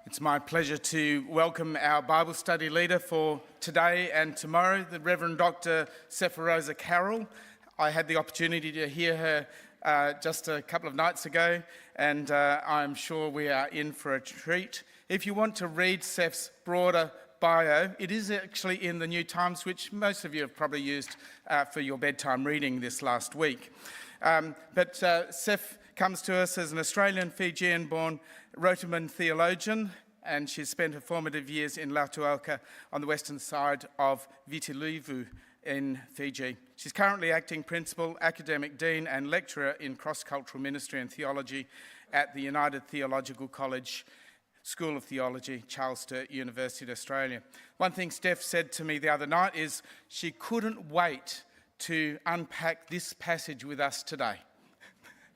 It's my pleasure to welcome our Bible study leader for today and tomorrow, the Rev Dr Seforosa Carroll. I had the opportunity to hear her just a couple of nights ago, and I'm sure we are in for a treat. If you want to read Sef's broader bio, it is actually in the New Times, which most of you have probably used for your bedtime reading this last week. But Sef comes to us as an Australian Fijian-born Rotuman theologian, and she's spent her formative years in Lautoka on the western side of Viti Levu in Fiji. She's currently acting principal, academic dean and lecturer in cross-cultural ministry and theology at the United Theological College School of Theology, Charles Sturt University of Australia. One thing Steph said to me the other night is she couldn't wait to unpack this passage with us today.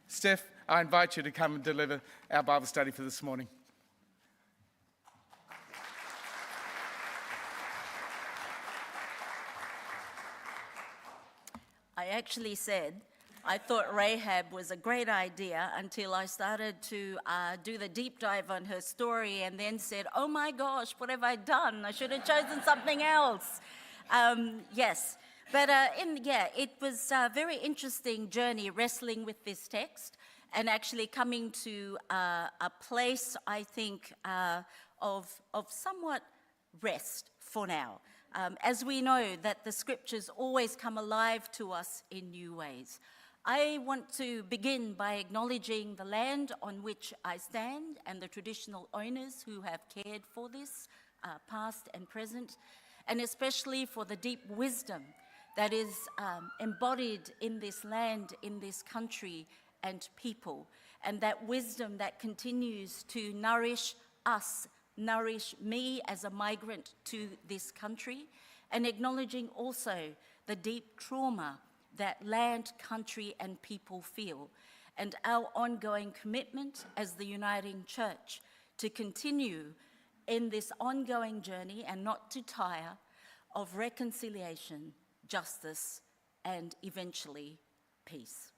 Steph, I invite you to come and deliver our Bible study for this morning. I actually said I thought Rahab was a great idea until I started to do the deep dive on her story and then said, oh my gosh, what have I done? I should have chosen something else. Yes, but it was a very interesting journey wrestling with this text and actually coming to a place, I think, of somewhat rest for now. As we know that the scriptures always come alive to us in new ways. I want to begin by acknowledging the land on which I stand and the traditional owners who have cared for this, past and present, and especially for the deep wisdom that is embodied in this land, in this country, and people, and that wisdom that continues to nourish us, nourish me as a migrant to this country, and acknowledging also the deep trauma that land, country, and people feel, and our ongoing commitment as the Uniting Church to continue in this ongoing journey and not to tire of reconciliation, justice, and eventually peace.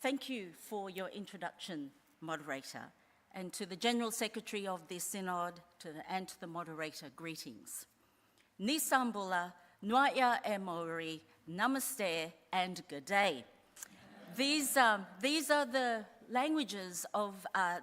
Thank you for your introduction, moderator, and to the General Secretary of this Synod and to the moderator, greetings. Nisambula, Nwaya e Maori, Namaste, and good day. These are the languages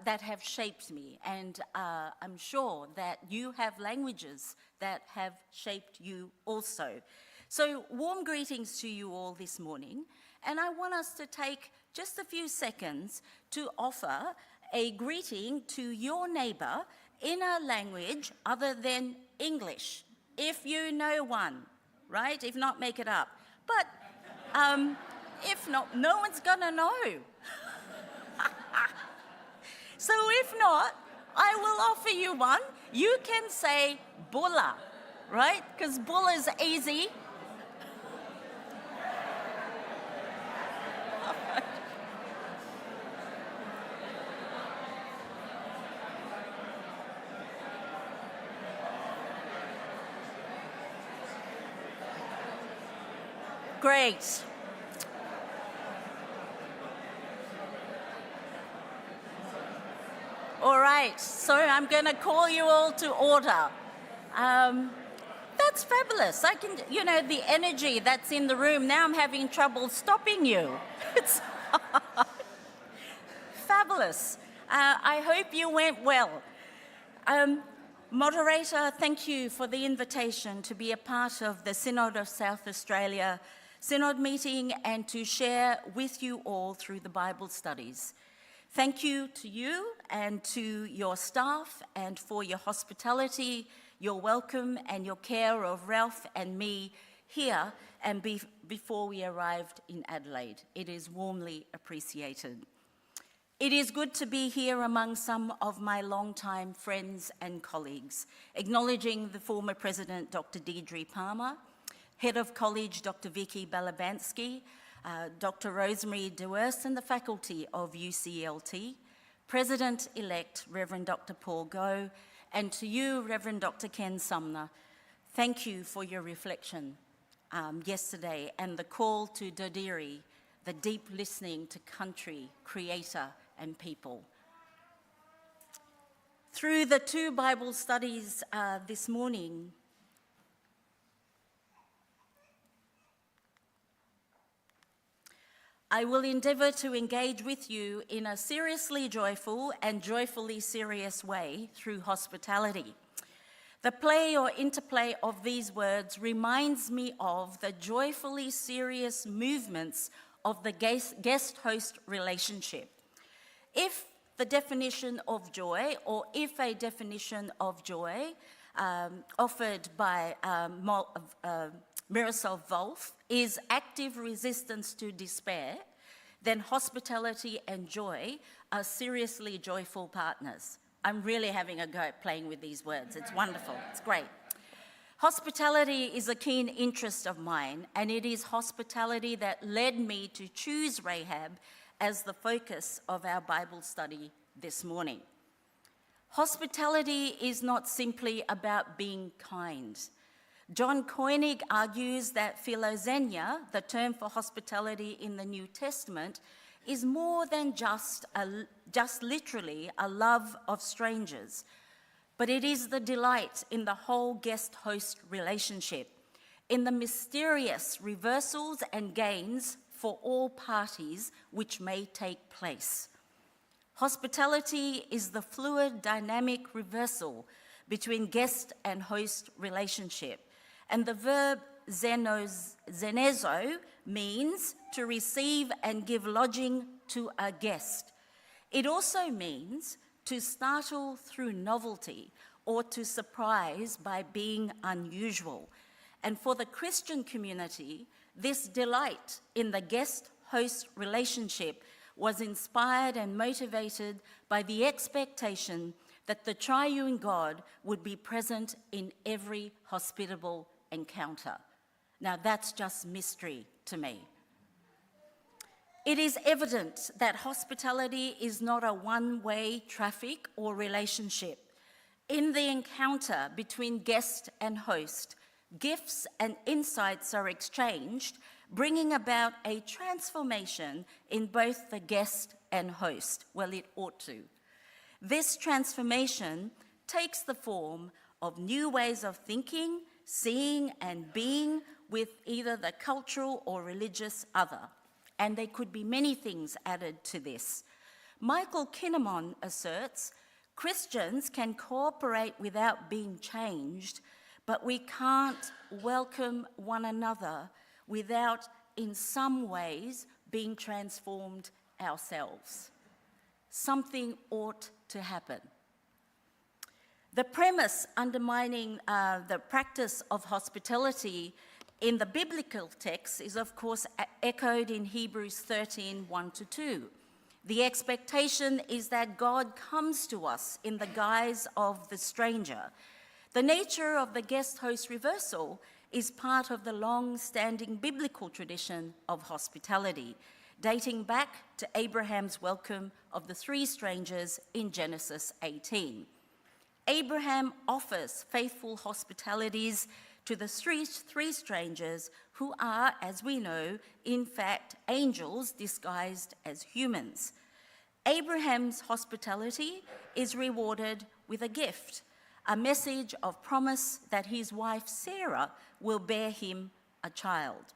that have shaped me, and I'm sure that you have languages that have shaped you also. So warm greetings to you all this morning, and I want us to take just a few seconds to offer a greeting to your neighbour in a language other than English, if you know one, right? If not, make it up. But if not, no one's gonna know. So if not, I will offer you one. You can say bula, right? Because bula is easy. Great. All right, so I'm going to call you all to order. That's fabulous. I can, the energy that's in the room, now I'm having trouble stopping you. It's fabulous. I hope you went well. Moderator, thank you for the invitation to be a part of the Synod of South Australia Synod meeting and to share with you all through the Bible studies. Thank you to you and to your staff and for your hospitality, your welcome and your care of Ralph and me here and before we arrived in Adelaide. It is warmly appreciated. It is good to be here among some of my longtime friends and colleagues, acknowledging the former President, Dr. Deidre Palmer, Head of College, Dr. Vicky Balabansky, Dr. Rosemary Dewars and the faculty of UCLT, President-elect Reverend Dr. Paul Goh, and to you, Reverend Dr. Ken Sumner, thank you for your reflection yesterday and the call to Dodiri, the deep listening to country, creator, and people. Through the two Bible studies this morning, I will endeavour to engage with you in a seriously joyful and joyfully serious way through hospitality. The play or interplay of these words reminds me of the joyfully serious movements of the guest-host relationship. If the definition of joy, or if a definition of joy offered by Miroslav Volf is active resistance to despair, then hospitality and joy are seriously joyful partners. I'm really having a go at playing with these words. It's wonderful. It's great. Hospitality is a keen interest of mine, and it is hospitality that led me to choose Rahab as the focus of our Bible study this morning. Hospitality is not simply about being kind. John Koenig argues that philoxenia, the term for hospitality in the New Testament, is more than just literally a love of strangers, but it is the delight in the whole guest-host relationship, in the mysterious reversals and gains for all parties which may take place. Hospitality is the fluid, dynamic reversal between guest and host relationship, and the verb zenezo means to receive and give lodging to a guest. It also means to startle through novelty or to surprise by being unusual. And for the Christian community, this delight in the guest-host relationship was inspired and motivated by the expectation that the triune God would be present in every hospitable encounter. Now that's just mystery to me. It is evident that hospitality is not a one-way traffic or relationship. In the encounter between guest and host, gifts and insights are exchanged, bringing about a transformation in both the guest and host. Well, it ought to. This transformation takes the form of new ways of thinking, seeing, and being with either the cultural or religious other. And there could be many things added to this. Michael Kinnamon asserts, Christians can cooperate without being changed, but we can't welcome one another without, in some ways, being transformed ourselves. Something ought to happen. The premise undermining the practice of hospitality in the biblical text is, of course, echoed in Hebrews 13, 1-2. The expectation is that God comes to us in the guise of the stranger. The nature of the guest-host reversal is part of the long-standing biblical tradition of hospitality, dating back to Abraham's welcome of the three strangers in Genesis 18. Abraham offers faithful hospitalities to the three strangers who are, as we know, in fact, angels disguised as humans. Abraham's hospitality is rewarded with a gift, a message of promise that his wife Sarah will bear him a child.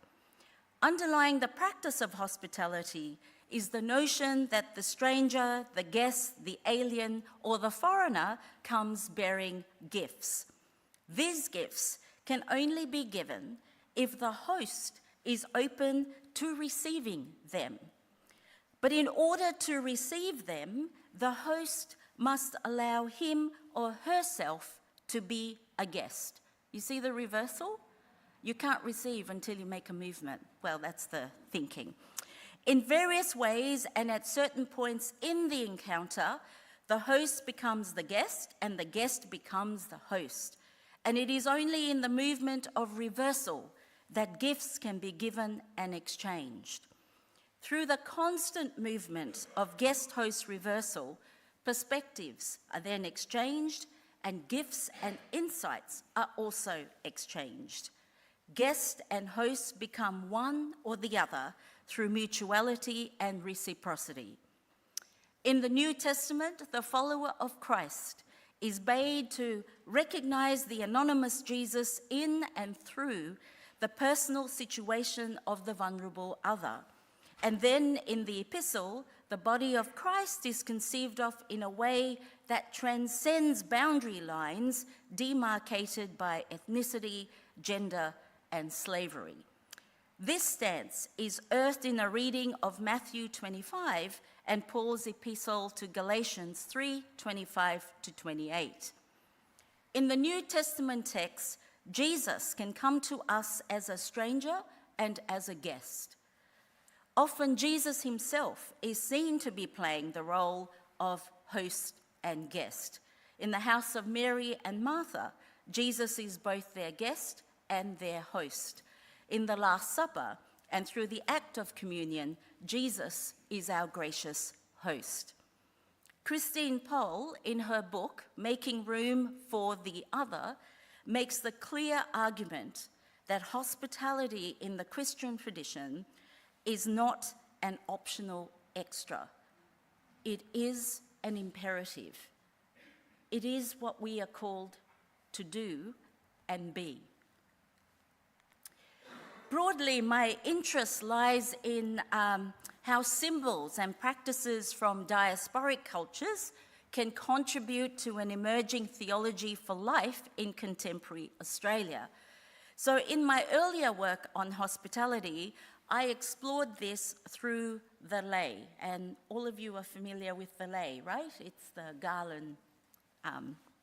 Underlying the practice of hospitality is the notion that the stranger, the guest, the alien, or the foreigner comes bearing gifts. These gifts can only be given if the host is open to receiving them. But in order to receive them, the host must allow him or herself to be a guest. You see the reversal? You can't receive until you make a movement. Well, that's the thinking. In various ways and at certain points in the encounter, the host becomes the guest and the guest becomes the host. And it is only in the movement of reversal that gifts can be given and exchanged. Through the constant movement of guest-host reversal, perspectives are then exchanged and gifts and insights are also exchanged. Guest and host become one or the other through mutuality and reciprocity. In the New Testament, the follower of Christ is made to recognize the anonymous Jesus in and through the personal situation of the vulnerable other. And then in the epistle, the body of Christ is conceived of in a way that transcends boundary lines demarcated by ethnicity, gender, and slavery. This stance is earthed in a reading of Matthew 25 and Paul's epistle to Galatians 3:25-28. In the New Testament text, Jesus can come to us as a stranger and as a guest. Often Jesus himself is seen to be playing the role of host and guest. In the house of Mary and Martha, Jesus is both their guest and their host. In the Last Supper and through the act of communion, Jesus is our gracious host. Christine Pohl, in her book, Making Room for the Other, makes the clear argument that hospitality in the Christian tradition is not an optional extra. It is an imperative. It is what we are called to do and be. Broadly, my interest lies in how symbols and practices from diasporic cultures can contribute to an emerging theology for life in contemporary Australia. So in my earlier work on hospitality, I explored this through the lei, and all of you are familiar with the lei, right? It's the garland,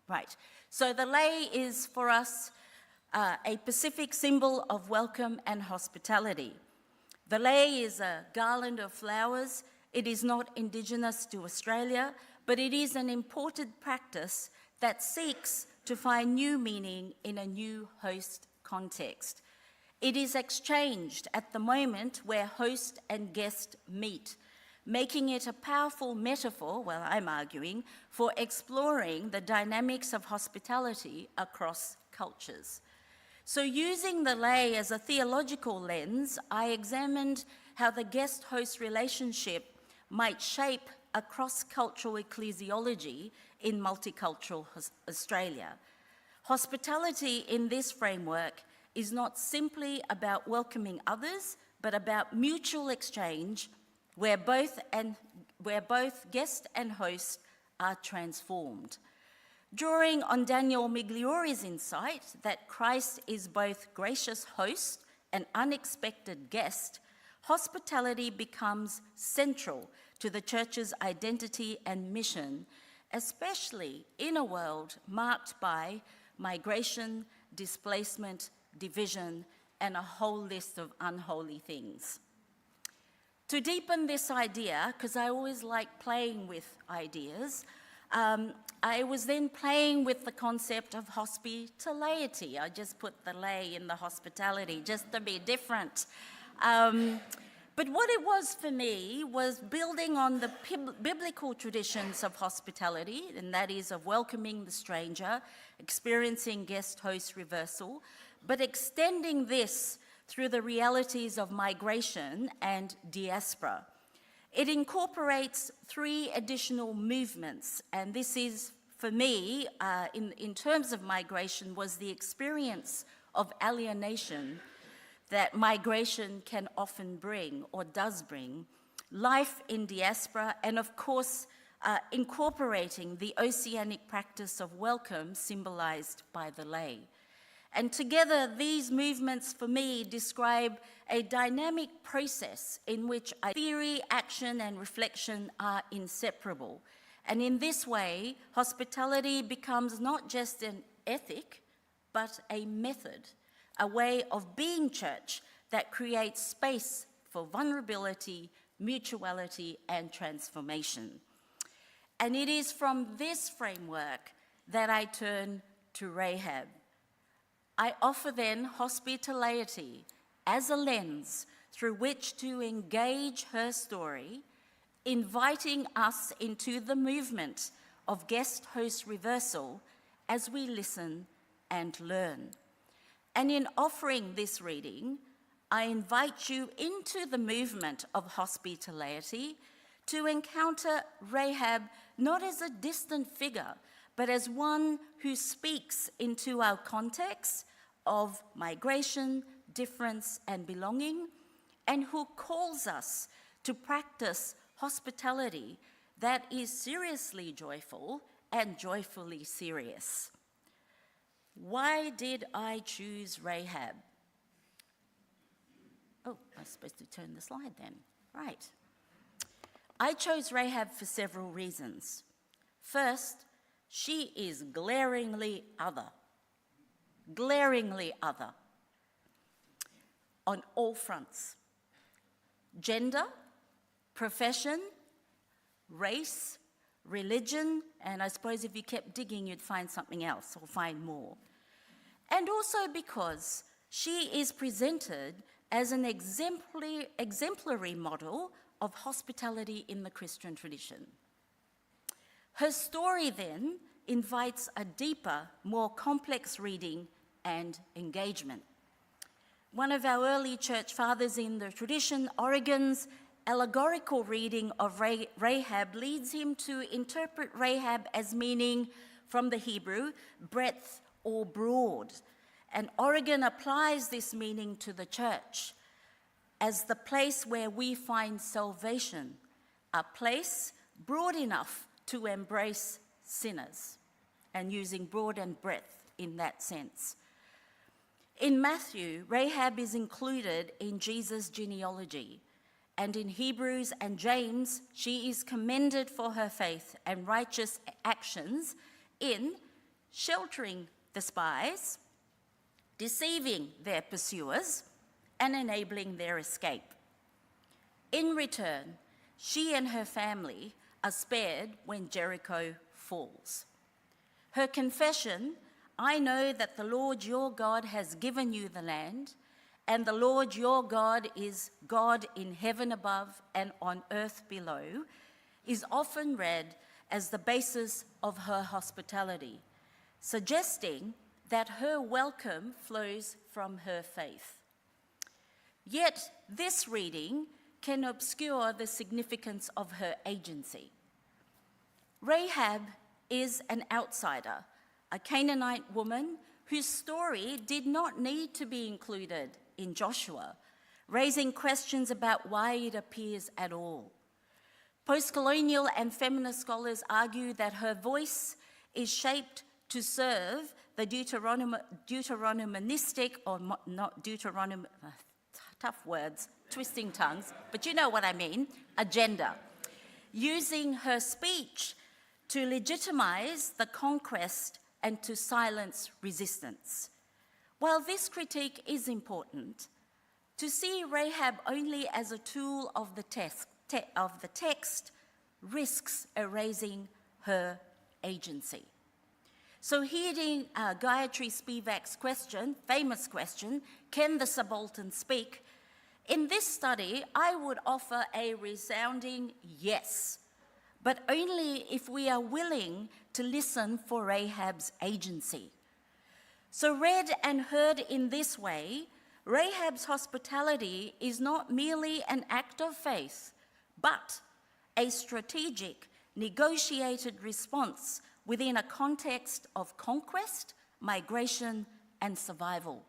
right. So the lei is for us a Pacific symbol of welcome and hospitality. The lei is a garland of flowers. It is not indigenous to Australia, but it is an imported practice that seeks to find new meaning in a new host context. It is exchanged at the moment where host and guest meet, making it a powerful metaphor, well, I'm arguing, for exploring the dynamics of hospitality across cultures. So using the lei as a theological lens, I examined how the guest-host relationship might shape a cross-cultural ecclesiology in multicultural Australia. Hospitality in this framework is not simply about welcoming others, but about mutual exchange where both guest and host are transformed. Drawing on Daniel Migliori's insight that Christ is both gracious host and unexpected guest, hospitality becomes central to the Church's identity and mission, especially in a world marked by migration, displacement, division, and a whole list of unholy things. To deepen this idea, because I always like playing with ideas, I was then playing with the concept of hospitality. I just put the lei in the hospitality just to be different. But what it was for me was building on the biblical traditions of hospitality, and that is of welcoming the stranger, experiencing guest-host reversal, but extending this through the realities of migration and diaspora. It incorporates 3 additional movements, and this is, for me, in terms of migration, was the experience of alienation that migration can often bring, or does bring, life in diaspora, and of course, incorporating the oceanic practice of welcome symbolized by the lei. And together, these movements for me describe a dynamic process in which theory, action, and reflection are inseparable. And in this way, hospitality becomes not just an ethic, but a method, a way of being church that creates space for vulnerability, mutuality, and transformation. And it is from this framework that I turn to Rahab. I offer then hospitality as a lens through which to engage her story, inviting us into the movement of guest-host reversal as we listen and learn. And in offering this reading, I invite you into the movement of hospitality to encounter Rahab not as a distant figure, but as one who speaks into our context of migration, difference, and belonging, and who calls us to practice hospitality that is seriously joyful and joyfully serious. Why did I choose Rahab? Oh, I was supposed to turn the slide then. Right. I chose Rahab for several reasons. First, she is glaringly other on all fronts. Gender, profession, race, religion, and I suppose if you kept digging, you'd find something else or find more. And also because she is presented as an exemplary model of hospitality in the Christian tradition. Her story then invites a deeper, more complex reading and engagement. One of our early church fathers in the tradition, Origen's allegorical reading of Rahab leads him to interpret Rahab as meaning, from the Hebrew, breadth or broad. And Origen applies this meaning to the church as the place where we find salvation, a place broad enough to embrace sinners, and using broad and breadth in that sense. In Matthew, Rahab is included in Jesus' genealogy, and in Hebrews and James, she is commended for her faith and righteous actions in sheltering the spies, deceiving their pursuers, and enabling their escape. In return, she and her family are spared when Jericho falls. Her confession, "I know that the Lord your God has given you the land, and the Lord your God is God in heaven above and on earth below," is often read as the basis of her hospitality, suggesting that her welcome flows from her faith. Yet this reading can obscure the significance of her agency. Rahab is an outsider, a Canaanite woman whose story did not need to be included in Joshua, raising questions about why it appears at all. Post-colonial and feminist scholars argue that her voice is shaped to serve the Deuteronomistic, or not Deuteronom, tough words, twisting tongues, but you know what I mean, agenda, using her speech to legitimize the conquest and to silence resistance. While this critique is important, to see Rahab only as a tool of the text risks erasing her agency. So heeding Gayatri Spivak's question, famous question, can the subaltern speak? In this study, I would offer a resounding yes, but only if we are willing to listen for Rahab's agency. So read and heard in this way, Rahab's hospitality is not merely an act of faith, but a strategic, negotiated response within a context of conquest, migration, and survival.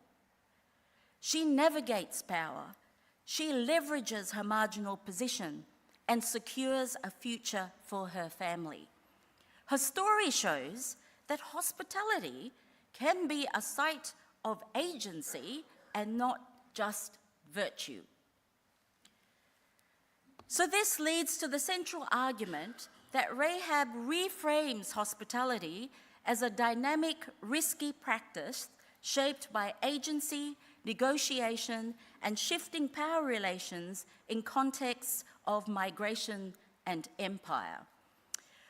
She navigates power. She leverages her marginal position and secures a future for her family. Her story shows that hospitality can be a site of agency and not just virtue. So this leads to the central argument that Rahab reframes hospitality as a dynamic, risky practice shaped by agency, negotiation, and shifting power relations in contexts of migration and empire.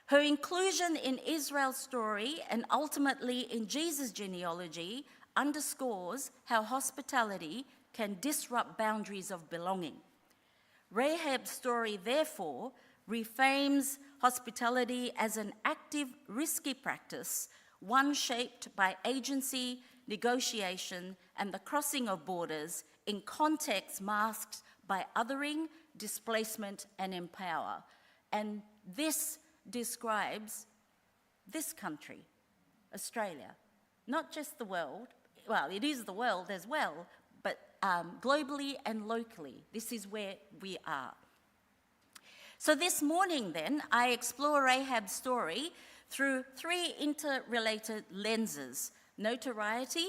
Her inclusion in Israel's story and ultimately in Jesus' genealogy underscores how hospitality can disrupt boundaries of belonging. Rahab's story, therefore, reframes hospitality as an active, risky practice, one shaped by agency, negotiation, and the crossing of borders in contexts masked by othering, displacement, and empower. And this describes this country, Australia, not just the world. Well, it is the world as well, but globally and locally, this is where we are. So this morning then, I explore Rahab's story through 3 interrelated lenses: notoriety,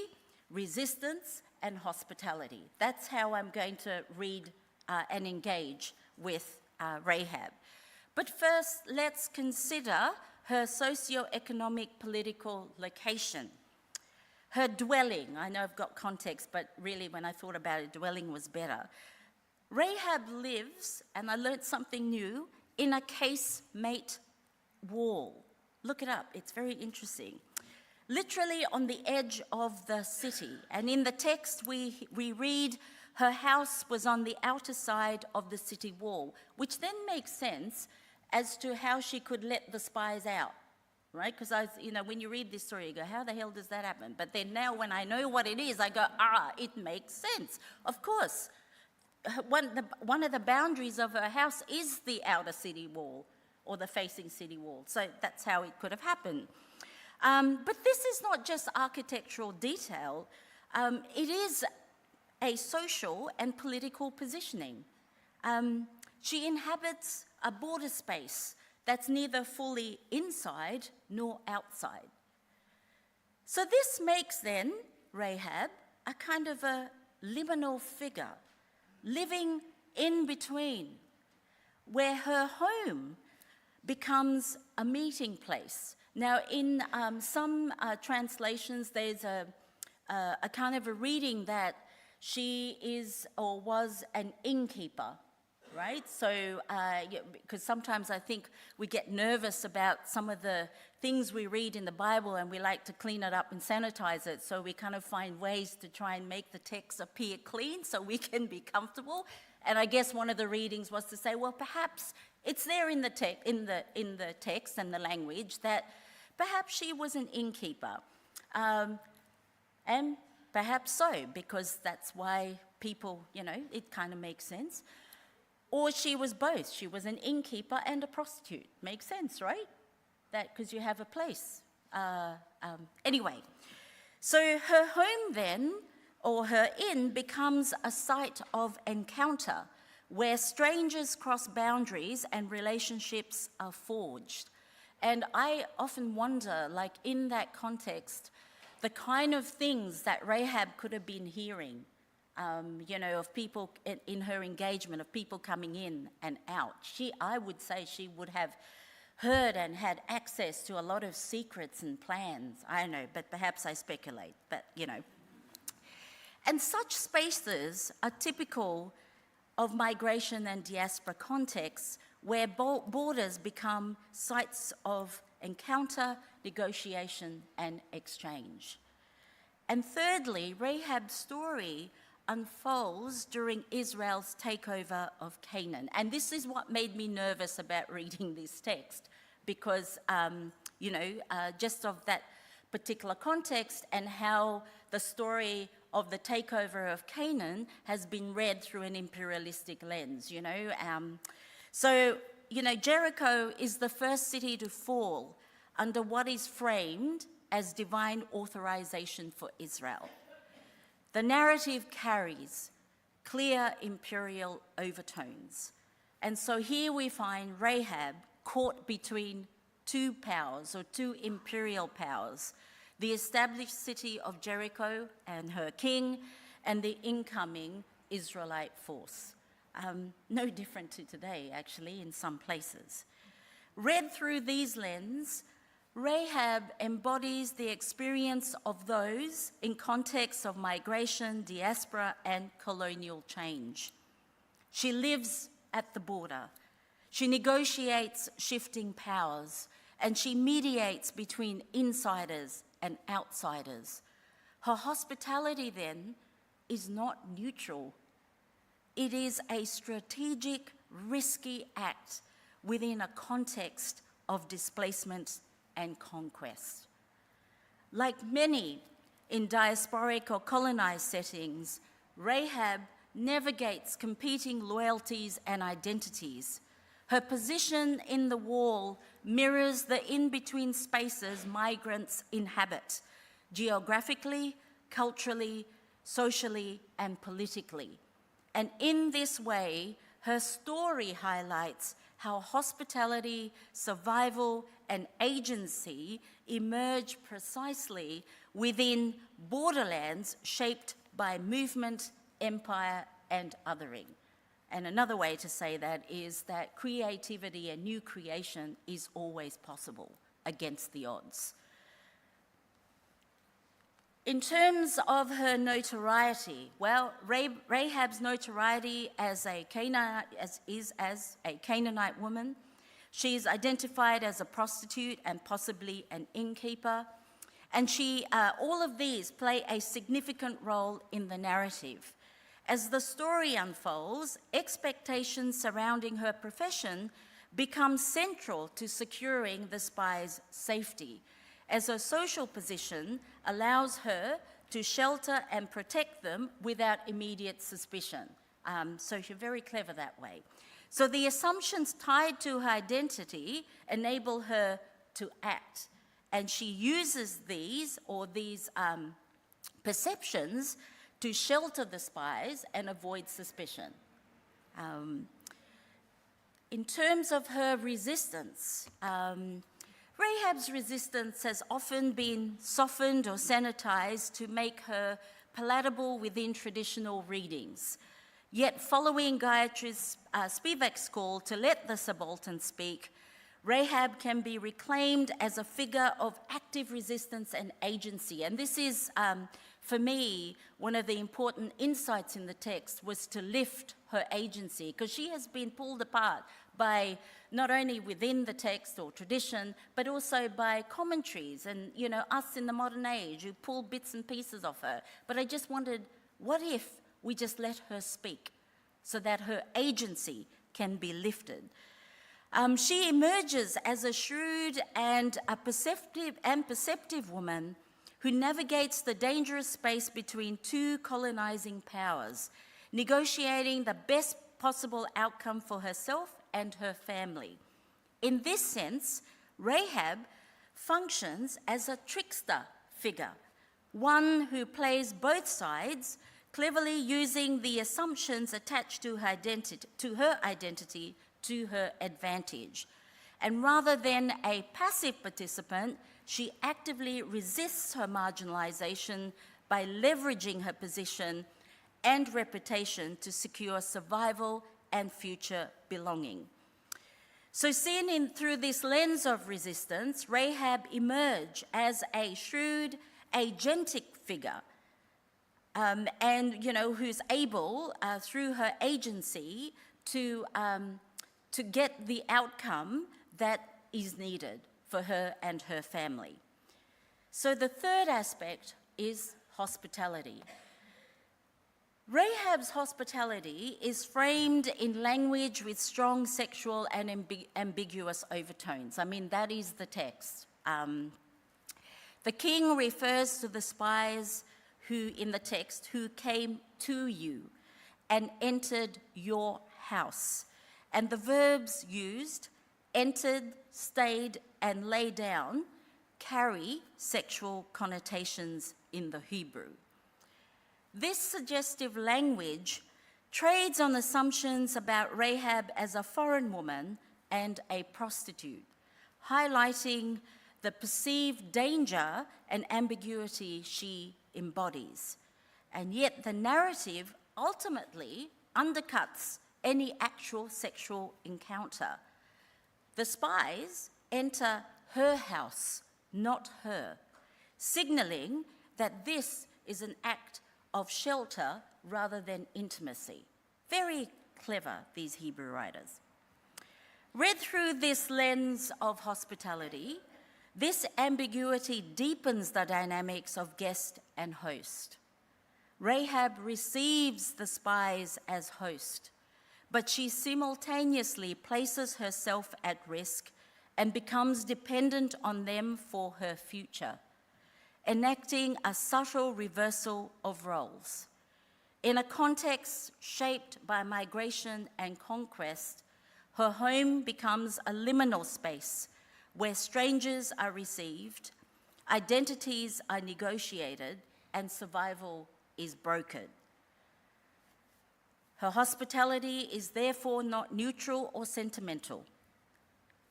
resistance, and hospitality. That's how I'm going to read and engage with Rahab. But first, let's consider her socio-economic political location. Her dwelling, I know I've got context, but really when I thought about it, dwelling was better. Rahab lives, and I learnt something new, in a casemate wall. Look it up, it's very interesting. Literally on the edge of the city. And in the text we read, her house was on the outer side of the city wall, which then makes sense as to how she could let the spies out, right? Because when you read this story, you go, how the hell does that happen? But then now when I know what it is, I go, it makes sense. Of course, one of the boundaries of her house is the outer city wall, or the facing city wall. So that's how it could have happened. But this is not just architectural detail. It is a social and political positioning. She inhabits a border space that's neither fully inside nor outside. So this makes then Rahab a kind of a liminal figure, living in between, where her home becomes a meeting place. Now, in some translations, there's a kind of a reading that she is or was an innkeeper, right? So, because sometimes I think we get nervous about some of the things we read in the Bible and we like to clean it up and sanitize it, so we kind of find ways to try and make the text appear clean so we can be comfortable. And I guess one of the readings was to say, well, perhaps it's there in the text and the language that perhaps she was an innkeeper. And perhaps so, because that's why people, it kind of makes sense. Or she was both. She was an innkeeper and a prostitute. Makes sense, right? That because you have a place. Anyway, so her home then, or her inn, becomes a site of encounter where strangers cross boundaries and relationships are forged. And I often wonder, like in that context, the kind of things that Rahab could have been hearing, of people in her engagement, of people coming in and out. I would say she would have heard and had access to a lot of secrets and plans. I don't know, but perhaps I speculate, but. And such spaces are typical of migration and diaspora contexts where borders become sites of encounter, negotiation, and exchange. And thirdly, Rahab's story unfolds during Israel's takeover of Canaan. And this is what made me nervous about reading this text, because, just of that particular context and how the story of the takeover of Canaan has been read through an imperialistic lens, So, Jericho is the first city to fall under what is framed as divine authorization for Israel. The narrative carries clear imperial overtones. And so here we find Rahab caught between two powers, or two imperial powers, the established city of Jericho and her king, and the incoming Israelite force. No different to today, actually, in some places. Read through these lenses, Rahab embodies the experience of those in context of migration, diaspora, and colonial change. She lives at the border. She negotiates shifting powers, and she mediates between insiders and outsiders. Her hospitality, then, is not neutral. It is a strategic, risky act within a context of displacement and conquest. Like many in diasporic or colonized settings, Rahab navigates competing loyalties and identities. Her position in the wall mirrors the in-between spaces migrants inhabit, geographically, culturally, socially, and politically. And in this way, her story highlights how hospitality, survival, and agency emerge precisely within borderlands shaped by movement, empire, and othering. And another way to say that is that creativity and new creation is always possible against the odds. In terms of her notoriety, well, Rahab's notoriety as a Canaanite woman. She's identified as a prostitute and possibly an innkeeper. And all of these play a significant role in the narrative. As the story unfolds, expectations surrounding her profession become central to securing the spy's safety, as her social position allows her to shelter and protect them without immediate suspicion. So she's very clever that way. So the assumptions tied to her identity enable her to act, and she uses these perceptions to shelter the spies and avoid suspicion. In terms of her resistance, Rahab's resistance has often been softened or sanitized to make her palatable within traditional readings. Yet following Gayatri Spivak's call to let the subaltern speak, Rahab can be reclaimed as a figure of active resistance and agency. And this is, for me, one of the important insights in the text was to lift her agency, because she has been pulled apart by not only within the text or tradition, but also by commentaries and, us in the modern age who pull bits and pieces of her. But I just wondered, what if we just let her speak so that her agency can be lifted? She emerges as a shrewd and a perceptive woman who navigates the dangerous space between two colonizing powers, negotiating the best possible outcome for herself and her family. In this sense, Rahab functions as a trickster figure, one who plays both sides, cleverly using the assumptions attached to her identity to her advantage. And rather than a passive participant, she actively resists her marginalization by leveraging her position and reputation to secure survival and future belonging. So seen through this lens of resistance, Rahab emerged as a shrewd, agentic figure, who's able, through her agency, to get the outcome that is needed for her and her family. So the third aspect is hospitality. Rahab's hospitality is framed in language with strong sexual and ambiguous overtones. I mean, that is the text. The king refers to the spies who, in the text, who came to you and entered your house. And the verbs used, entered, stayed, and lay down, carry sexual connotations in the Hebrew. This suggestive language trades on assumptions about Rahab as a foreign woman and a prostitute, highlighting the perceived danger and ambiguity she embodies. And yet the narrative ultimately undercuts any actual sexual encounter. The spies enter her house, not her, signaling that this is an act of shelter rather than intimacy. Very clever, these Hebrew writers. Read through this lens of hospitality, this ambiguity deepens the dynamics of guest and host. Rahab receives the spies as host, but she simultaneously places herself at risk and becomes dependent on them for her future, enacting a subtle reversal of roles. In a context shaped by migration and conquest, her home becomes a liminal space where strangers are received, identities are negotiated, and survival is brokered. Her hospitality is therefore not neutral or sentimental.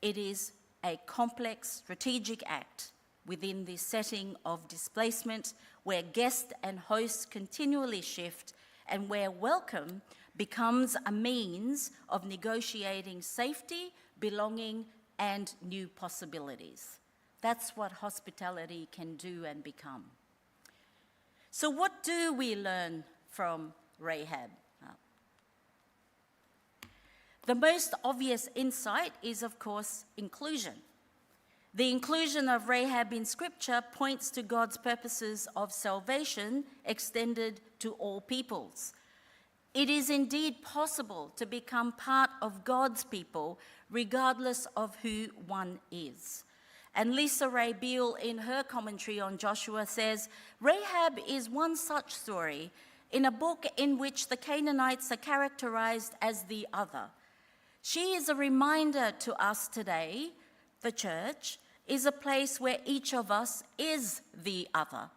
It is a complex strategic act within the setting of displacement where guest and host continually shift and where welcome becomes a means of negotiating safety, belonging, and new possibilities. That's what hospitality can do and become. So what do we learn from Rahab? The most obvious insight is, of course, inclusion. The inclusion of Rahab in Scripture points to God's purposes of salvation extended to all peoples. It is indeed possible to become part of God's people regardless of who one is. And Lisa Ray Beale, in her commentary on Joshua, says, Rahab is one such story in a book in which the Canaanites are characterized as the other. She is a reminder to us today, the church is a place where each of us is the other.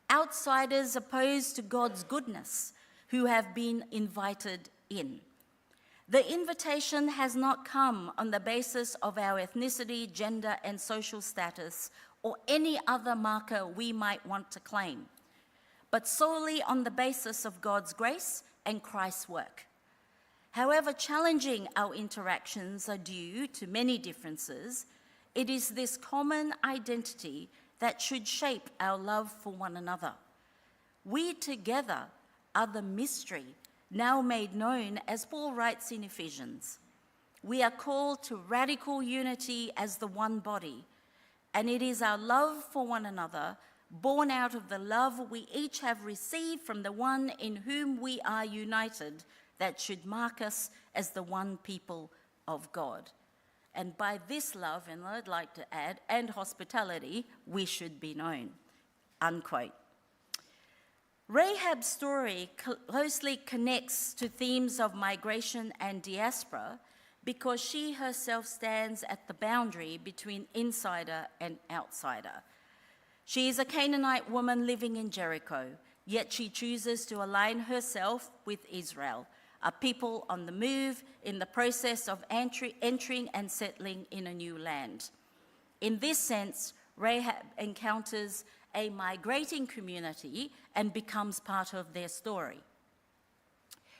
Outsiders opposed to God's goodness who have been invited in. The invitation has not come on the basis of our ethnicity, gender, and social status, or any other marker we might want to claim, but solely on the basis of God's grace and Christ's work. However challenging our interactions are due to many differences, it is this common identity that should shape our love for one another. We together are the mystery now made known, as Paul writes in Ephesians. We are called to radical unity as the one body, and it is our love for one another, born out of the love we each have received from the one in whom we are united, that should mark us as the one people of God. And by this love, and I'd like to add, and hospitality, we should be known, unquote. Rahab's story closely connects to themes of migration and diaspora because she herself stands at the boundary between insider and outsider. She is a Canaanite woman living in Jericho, yet she chooses to align herself with Israel, a people on the move in the process of entering and settling in a new land. In this sense, Rahab encounters a migrating community and becomes part of their story.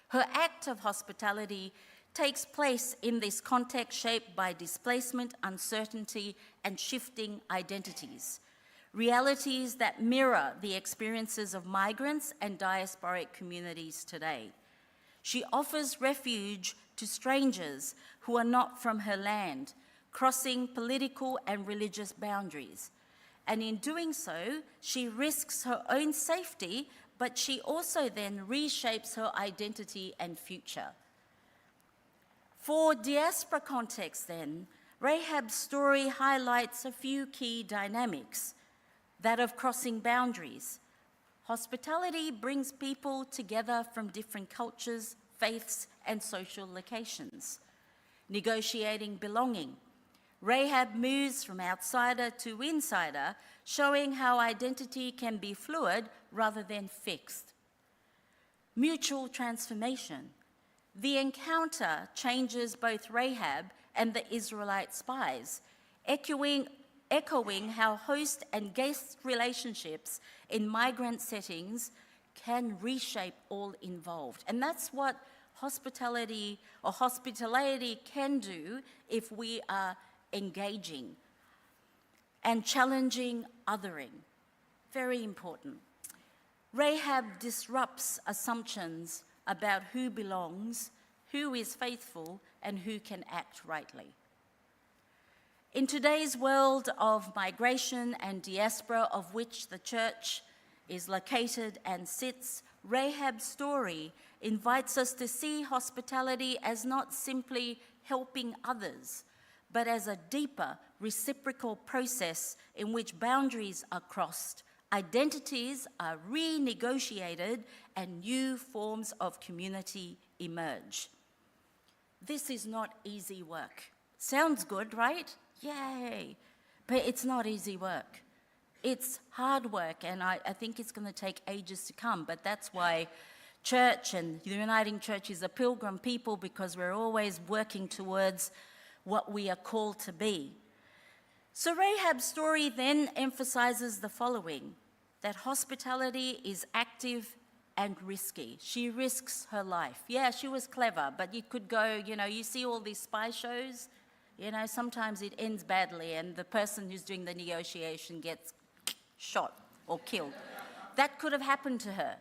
Her act of hospitality takes place in this context shaped by displacement, uncertainty, and shifting identities, realities that mirror the experiences of migrants and diasporic communities today. She offers refuge to strangers who are not from her land, crossing political and religious boundaries. And in doing so, she risks her own safety, but she also then reshapes her identity and future. For diaspora context then, Rahab's story highlights a few key dynamics, that of crossing boundaries. Hospitality brings people together from different cultures, faiths, and social locations. Negotiating belonging. Rahab moves from outsider to insider, showing how identity can be fluid rather than fixed. Mutual transformation. The encounter changes both Rahab and the Israelite spies, echoing how host and guest relationships in migrant settings can reshape all involved. And that's what hospitality can do if we are engaging and challenging othering. Very important. Rahab disrupts assumptions about who belongs, who is faithful, and who can act rightly. In today's world of migration and diaspora, of which the church is located and sits, Rahab's story invites us to see hospitality as not simply helping others, but as a deeper reciprocal process in which boundaries are crossed, identities are renegotiated, and new forms of community emerge. This is not easy work. Sounds good, right? Yay! But it's not easy work. It's hard work, and I think it's going to take ages to come. But that's why church and the Uniting Church is a pilgrim people, because we're always working towards what we are called to be. So Rahab's story then emphasizes the following, that hospitality is active and risky. She risks her life. Yeah, she was clever, but you could go, you see all these spy shows, sometimes it ends badly and the person who's doing the negotiation gets shot or killed. That could have happened to her.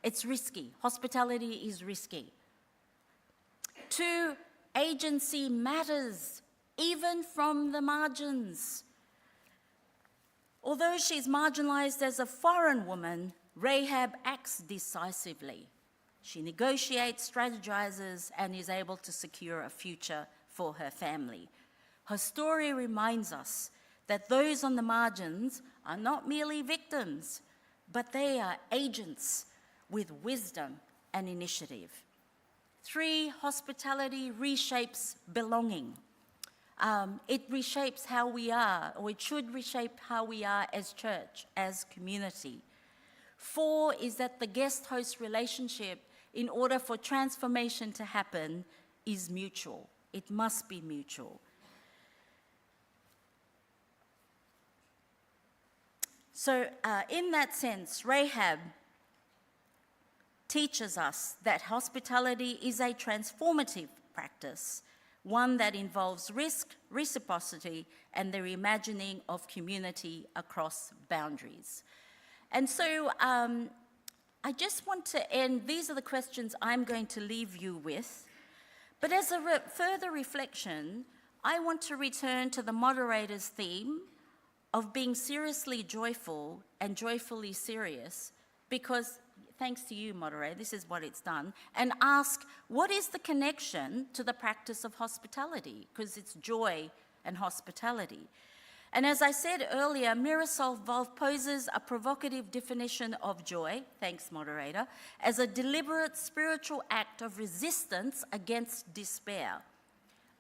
It's risky. Hospitality is risky. 2, agency matters, even from the margins. Although she's marginalized as a foreign woman, Rahab acts decisively. She negotiates, strategizes, and is able to secure a future for her family. Her story reminds us that those on the margins are not merely victims, but they are agents with wisdom and initiative. 3, hospitality reshapes belonging. It reshapes how we are, or it should reshape how we are as church, as community. 4 is that the guest-host relationship, in order for transformation to happen, is mutual. It must be mutual. So in that sense, Rahab teaches us that hospitality is a transformative practice, one that involves risk, reciprocity, and the reimagining of community across boundaries. And so I just want to end, these are the questions I'm going to leave you with, but as a further reflection, I want to return to the moderator's theme of being seriously joyful and joyfully serious, because thanks to you, moderator, this is what it's done, and ask, what is the connection to the practice of hospitality? Because it's joy and hospitality. And as I said earlier, Mirasol Volf poses a provocative definition of joy, thanks moderator, as a deliberate spiritual act of resistance against despair.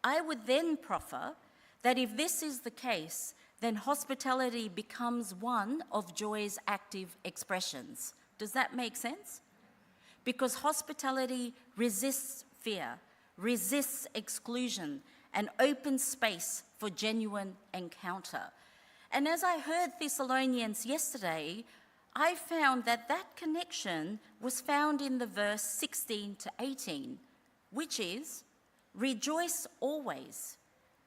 I would then proffer that if this is the case, then hospitality becomes one of joy's active expressions. Does that make sense? Because hospitality resists fear, resists exclusion, and opens space for genuine encounter. And as I heard Thessalonians yesterday, I found that that connection was found in the verse 16 to 18, which is, rejoice always,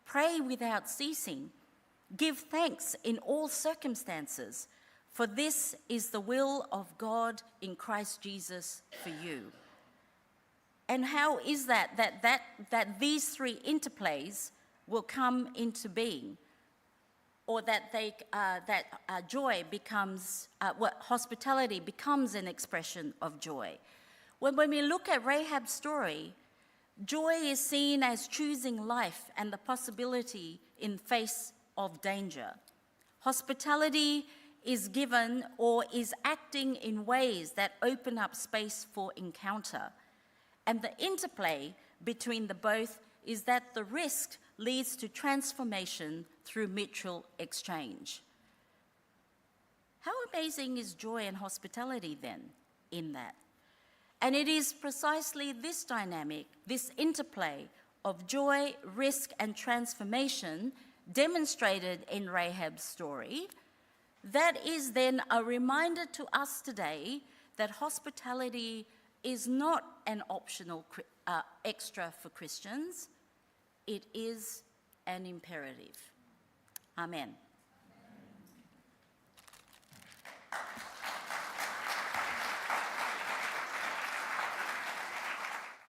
pray without ceasing, give thanks in all circumstances, for this is the will of God in Christ Jesus for you. And how is that these 3 interplays will come into being, or that joy becomes, hospitality becomes an expression of joy? When we look at Rahab's story, joy is seen as choosing life and the possibility in face of danger. Hospitality is given or is acting in ways that open up space for encounter. And the interplay between the both is that the risk leads to transformation through mutual exchange. How amazing is joy and hospitality then in that? And it is precisely this dynamic, this interplay of joy, risk, and transformation demonstrated in Rahab's story, that is then a reminder to us today that hospitality is not an optional extra for Christians, it is an imperative. Amen.